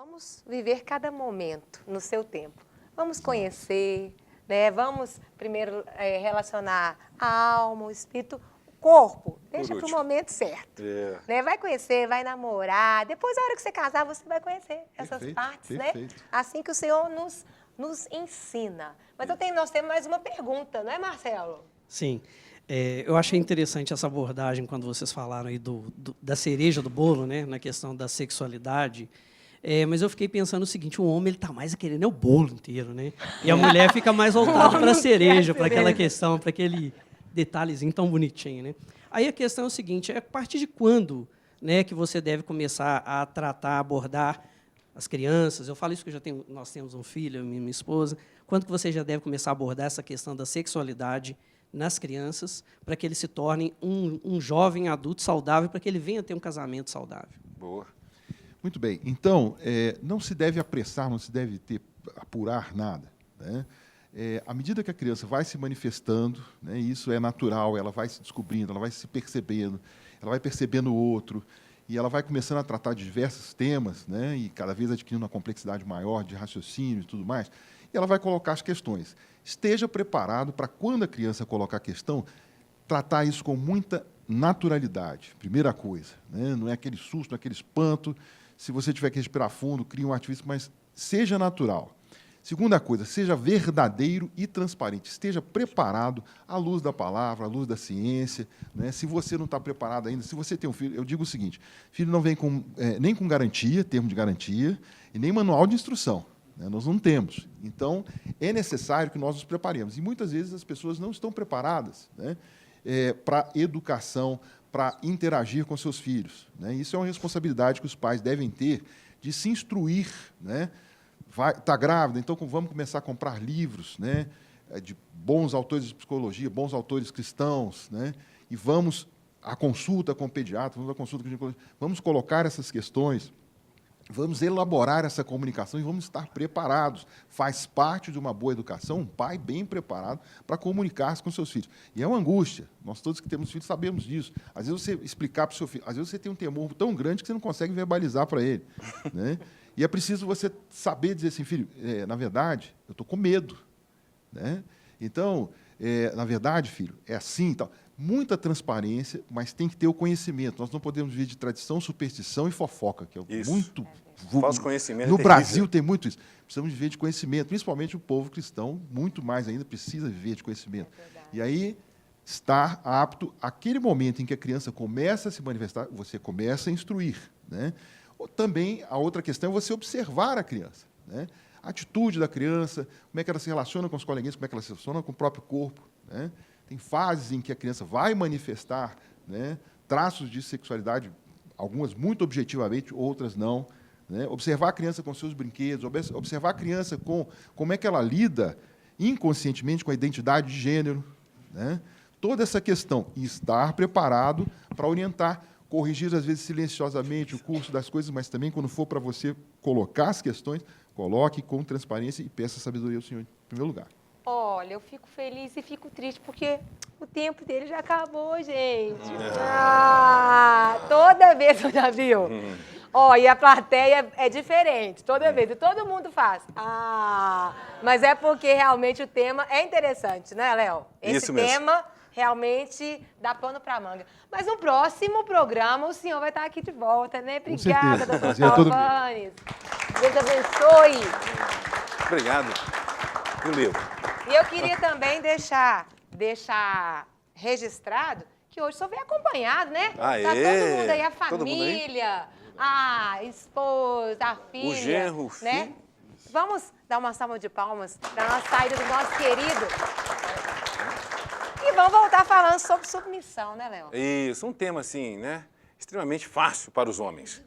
Vamos viver cada momento no seu tempo. Vamos conhecer, né? Vamos primeiro relacionar a alma, o espírito, o corpo. Deixa para o momento certo. Né? Vai conhecer, vai namorar. Depois, na hora que você casar, você vai conhecer essas partes, né? Assim que o Senhor nos ensina. Mas nós temos mais uma pergunta, não é, Marcelo? Sim. Eu achei interessante essa abordagem quando vocês falaram aí da cereja do bolo, né, na questão da sexualidade. Mas eu fiquei pensando o seguinte: o homem está mais querendo o bolo inteiro, né? E a mulher fica mais voltada para a cereja, para aquela questão, para aquele detalhezinho tão bonitinho, né? Aí a questão é o seguinte: a partir de quando, né, que você deve começar a tratar, abordar as crianças? Eu falo isso porque nós temos um filho, minha esposa. Quando que você já deve começar a abordar essa questão da sexualidade nas crianças, para que eles se tornem um jovem adulto saudável, para que ele venha ter um casamento saudável? Boa. Muito bem. Então, não se deve apressar, não se deve apurar nada, né? À medida que a criança vai se manifestando, né, isso é natural, ela vai se descobrindo, ela vai se percebendo, ela vai percebendo o outro, e ela vai começando a tratar de diversos temas, né, e cada vez adquirindo uma complexidade maior de raciocínio e tudo mais, e ela vai colocar as questões. Esteja preparado para, quando a criança colocar a questão, tratar isso com muita naturalidade, primeira coisa, né? Não é aquele susto, não é aquele espanto. Se você tiver que respirar fundo, crie um artifício, mas seja natural. Segunda coisa, seja verdadeiro e transparente. Esteja preparado à luz da palavra, à luz da ciência, né? Se você não está preparado ainda, se você tem um filho, eu digo o seguinte: filho não vem nem com garantia, termo de garantia, e nem manual de instrução, né? Nós não temos. Então, é necessário que nós nos preparemos. E, muitas vezes, as pessoas não estão preparadas, né, para educação, para interagir com seus filhos, né? Isso é uma responsabilidade que os pais devem ter, de se instruir, né? Está grávida, então vamos começar a comprar livros, né, de bons autores de psicologia, bons autores cristãos, né, e vamos à consulta com o pediatra, vamos à consulta com o ginecologista, vamos colocar essas questões, vamos elaborar essa comunicação e vamos estar preparados. Faz parte de uma boa educação um pai bem preparado para comunicar-se com seus filhos. E é uma angústia. Nós todos que temos filhos sabemos disso. Às vezes você explicar para o seu filho, às vezes você tem um temor tão grande que você não consegue verbalizar para ele, né? E é preciso você saber dizer assim: filho, na verdade, eu estou com medo, né? Então, na verdade, filho, é assim e tal. Muita transparência, mas tem que ter o conhecimento. Nós não podemos viver de tradição, superstição e fofoca, que é isso. Muito... Falso conhecimento. No Brasil tem muito isso. Precisamos viver de conhecimento, principalmente o povo cristão, muito mais ainda precisa viver de conhecimento. E aí, estar apto, aquele momento em que a criança começa a se manifestar, você começa a instruir, né? Também, a outra questão é você observar a criança, né? A atitude da criança, como é que ela se relaciona com os coleguinhas, como é que ela se relaciona com o próprio corpo, né? Tem fases em que a criança vai manifestar, né, traços de sexualidade, algumas muito objetivamente, outras não, né? Observar a criança com seus brinquedos, observar a criança com como é que ela lida inconscientemente com a identidade de gênero, né? Toda essa questão, e estar preparado para orientar, corrigir, às vezes, silenciosamente o curso das coisas, mas também, quando for para você colocar as questões, coloque com transparência e peça sabedoria ao Senhor, em primeiro lugar. Olha, eu fico feliz e fico triste, porque o tempo dele já acabou, gente. Toda vez, você já viu? E a plateia é diferente, toda vez. E todo mundo faz. Mas é porque, realmente, o tema é interessante, né, Léo? Esse tema realmente dá pano para manga. Mas no próximo programa o senhor vai estar aqui de volta, né? Obrigada, doutor Talvanes. Deus abençoe. Obrigado. E o livro? E eu queria também deixar registrado que hoje o senhor vem acompanhado, né? Tá todo mundo aí, a família, a esposa, a filha. O genro, o né? filho. Vamos dar uma salva de palmas para a nossa saída do nosso querido. E vamos voltar falando sobre submissão, né, Léo? Isso, um tema assim, né? Extremamente fácil para os homens.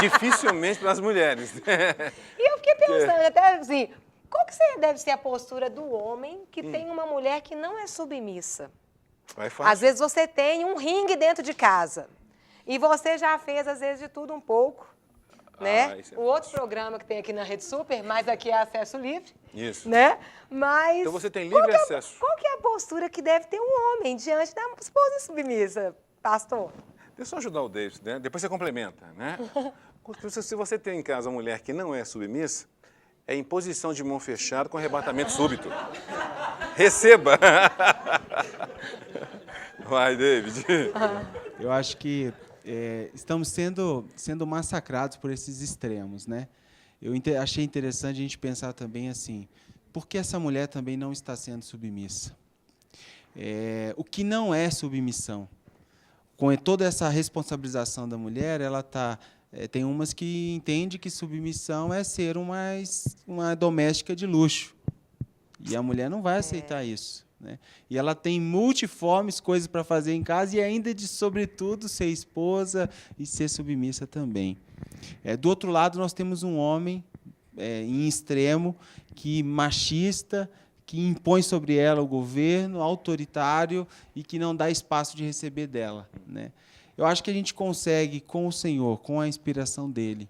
Dificilmente para as mulheres. E eu fiquei pensando até assim, qual que deve ser a postura do homem que tem uma mulher que não é submissa? Às vezes você tem um ringue dentro de casa e você já fez, às vezes, de tudo um pouco, né? O outro programa que tem aqui na Rede Super, mas aqui é acesso livre. Isso. Né? Mas então você tem livre acesso. Qual que é a postura que deve ter um homem diante da esposa submissa, pastor? Deixa eu só ajudar o David, né? Depois você complementa, né? Se você tem em casa uma mulher que não é submissa, é imposição de mão fechada com arrebatamento súbito. Receba! Vai, David. Eu acho que estamos sendo massacrados por esses extremos, né? Eu achei interessante a gente pensar também assim, por que essa mulher também não está sendo submissa? O que não é submissão? Com toda essa responsabilização da mulher, ela tem umas que entendem que submissão é ser uma doméstica de luxo. E a mulher não vai aceitar isso, né? E ela tem multiformes coisas para fazer em casa e ainda, sobretudo, ser esposa e ser submissa também. Do outro lado, nós temos um homem em extremo, machista, que impõe sobre ela o governo, autoritário e que não dá espaço de receber dela, né? Eu acho que a gente consegue, com o Senhor, com a inspiração dele,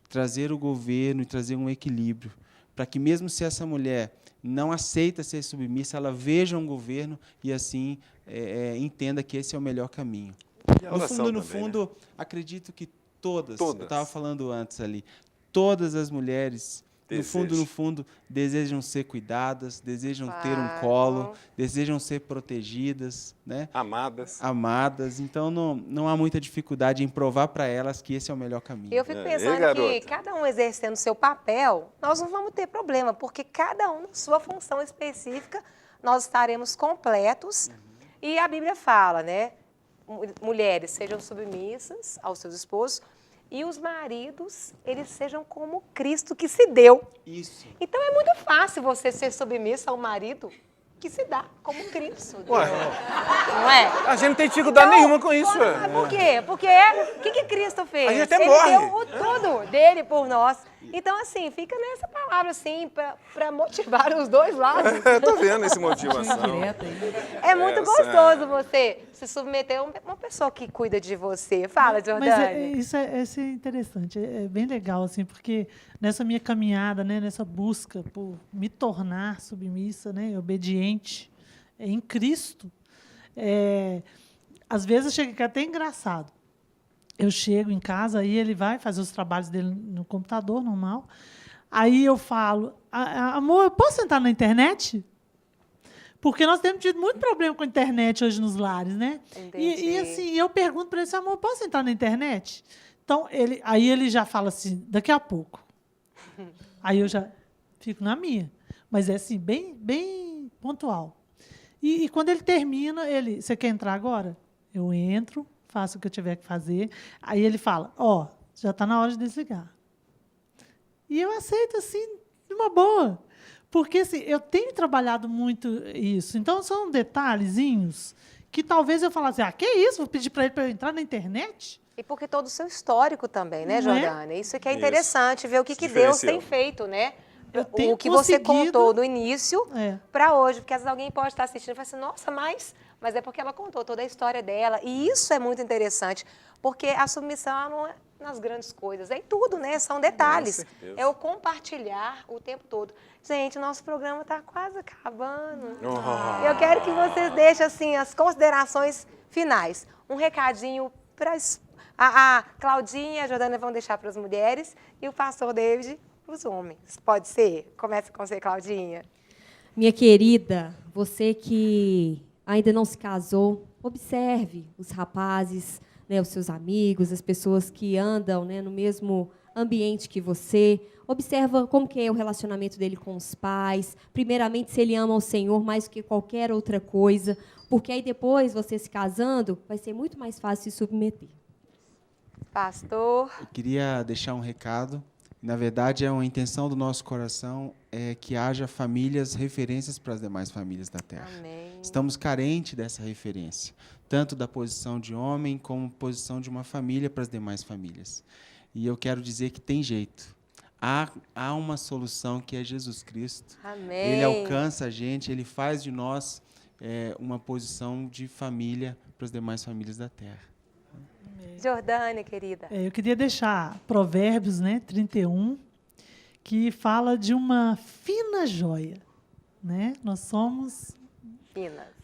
trazer o governo e trazer um equilíbrio, para que, mesmo se essa mulher não aceita ser submissa, ela veja um governo e, assim, entenda que esse é o melhor caminho. No fundo, né? Acredito que todas, eu estava falando antes ali, todas as mulheres, no fundo, desejam ser cuidadas, desejam ter um colo, desejam ser protegidas, né? Amadas. Então, não há muita dificuldade em provar para elas que esse é o melhor caminho. Eu fico pensando que cada um exercendo o seu papel, nós não vamos ter problema, porque cada um na sua função específica, nós estaremos completos. E a Bíblia fala, né? Mulheres sejam submissas aos seus esposos, e os maridos, eles sejam como Cristo que se deu. Isso. Então é muito fácil você ser submissa ao marido que se dá como Cristo. Ué. Não é? A gente não tem dificuldade nenhuma com isso. Por quê? Porque o que Cristo fez? A gente até Ele morre. deu o tudo dele por nós. Então, assim, fica nessa palavra, assim, para motivar os dois lados. Tô vendo essa motivação. É muito gostoso você se submeter a uma pessoa que cuida de você. Fala, Jordane. Mas isso é interessante, é bem legal, assim, porque nessa minha caminhada, né, nessa busca por me tornar submissa, né, obediente em Cristo, às vezes chega até engraçado. Eu chego em casa, aí ele vai fazer os trabalhos dele no computador, normal. Aí eu falo, amor, eu posso entrar na internet? Porque nós temos tido muito problema com a internet hoje nos lares, né? E assim, eu pergunto para ele, amor, posso entrar na internet? Então, aí ele já fala assim, daqui a pouco. Aí eu já fico na minha. Mas é assim, bem pontual. E quando ele termina, você quer entrar agora? Eu entro, faço o que eu tiver que fazer. Aí ele fala, já está na hora de desligar. E eu aceito, assim, de uma boa. Porque assim, eu tenho trabalhado muito isso. Então, são detalhezinhos que talvez eu falasse, que isso? Vou pedir para ele para eu entrar na internet? E porque todo o seu histórico também, né, Jordane? Isso que é interessante, ver o que Deus tem feito, né? O que você contou do início para hoje. Porque às vezes alguém pode estar assistindo e falar assim, nossa, mas é porque ela contou toda a história dela. E isso é muito interessante, porque a submissão não é nas grandes coisas, é em tudo, né? São detalhes. É o compartilhar o tempo todo. Gente, nosso programa está quase acabando. Eu quero que vocês deixem assim, as considerações finais. Um recadinho para a Claudinha e a Jordana vão deixar para as mulheres e o pastor David para os homens. Pode ser? Começa com você, Claudinha. Minha querida, você que ainda não se casou, observe os rapazes, né, os seus amigos, as pessoas que andam, né, no mesmo ambiente que você. Observa como que é o relacionamento dele com os pais. Primeiramente, se ele ama o Senhor mais do que qualquer outra coisa, porque aí depois, você se casando, vai ser muito mais fácil se submeter. Pastor. Eu queria deixar um recado. Na verdade, uma intenção do nosso coração que haja famílias, referências para as demais famílias da Terra. Amém. Estamos carentes dessa referência, tanto da posição de homem como posição de uma família para as demais famílias. E eu quero dizer que tem jeito. Há uma solução que é Jesus Cristo. Amém. Ele alcança a gente, ele faz de nós uma posição de família para as demais famílias da Terra. Jordane, querida. Eu queria deixar Provérbios, né, 31, que fala de uma fina joia. Né? Nós somos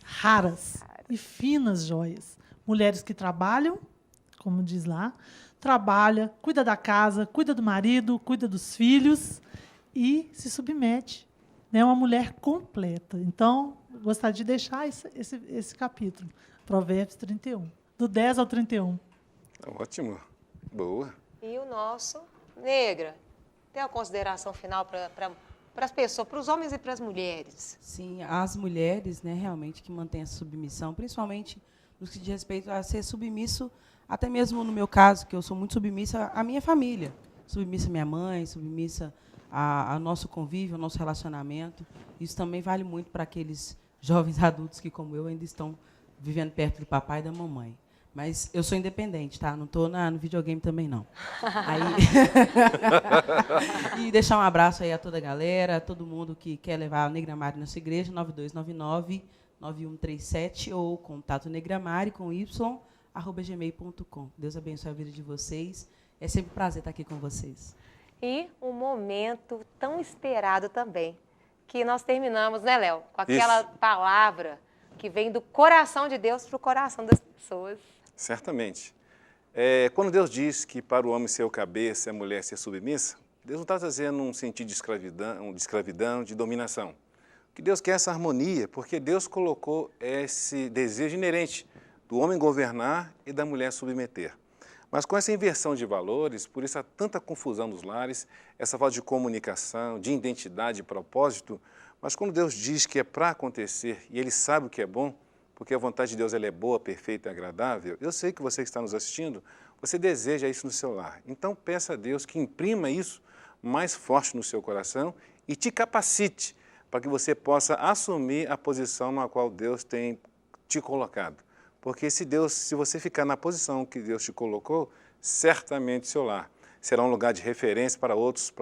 raras e finas joias. Mulheres que trabalham, como diz lá, trabalha, cuida da casa, cuida do marido, cuida dos filhos e se submete. É uma mulher completa. Então, eu gostaria de deixar esse capítulo, Provérbios 31, do 10 ao 31. Ótimo. Boa. E o nosso, Negra, tem uma consideração final para as pessoas, para os homens e para as mulheres? Sim, as mulheres, né, realmente, que mantêm essa submissão, principalmente no que diz respeito a ser submisso, até mesmo no meu caso, que eu sou muito submissa à minha família, submissa à minha mãe, submissa ao nosso convívio, ao nosso relacionamento. Isso também vale muito para aqueles jovens adultos que, como eu, ainda estão vivendo perto do papai e da mamãe. Mas eu sou independente, tá? Não estou no videogame também, não. Aí... E deixar um abraço aí a toda a galera, a todo mundo que quer levar a Negramari na sua igreja, 9299-9137 ou contato negramari com y@gmail.com. Deus abençoe a vida de vocês. É sempre um prazer estar aqui com vocês. E um momento tão esperado também, que nós terminamos, né, Léo? Com aquela palavra que vem do coração de Deus para o coração das pessoas. Certamente. Quando Deus diz que para o homem ser o cabeça e a mulher ser submissa, Deus não está trazendo um sentido de escravidão, de dominação. O que Deus quer é essa harmonia, porque Deus colocou esse desejo inerente do homem governar e da mulher submeter. Mas com essa inversão de valores, por isso há tanta confusão nos lares, essa falta de comunicação, de identidade, de propósito. Mas quando Deus diz que é para acontecer e Ele sabe o que é bom, porque a vontade de Deus ela é boa, perfeita e agradável, eu sei que você que está nos assistindo, você deseja isso no seu lar. Então peça a Deus que imprima isso mais forte no seu coração e te capacite para que você possa assumir a posição na qual Deus tem te colocado. Porque se você ficar na posição que Deus te colocou, certamente seu lar será um lugar de referência para outros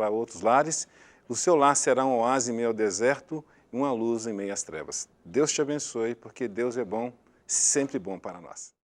lares. O seu lar será um oásis em meio ao deserto e uma luz em meio às trevas. Deus te abençoe, porque Deus é bom, sempre bom para nós.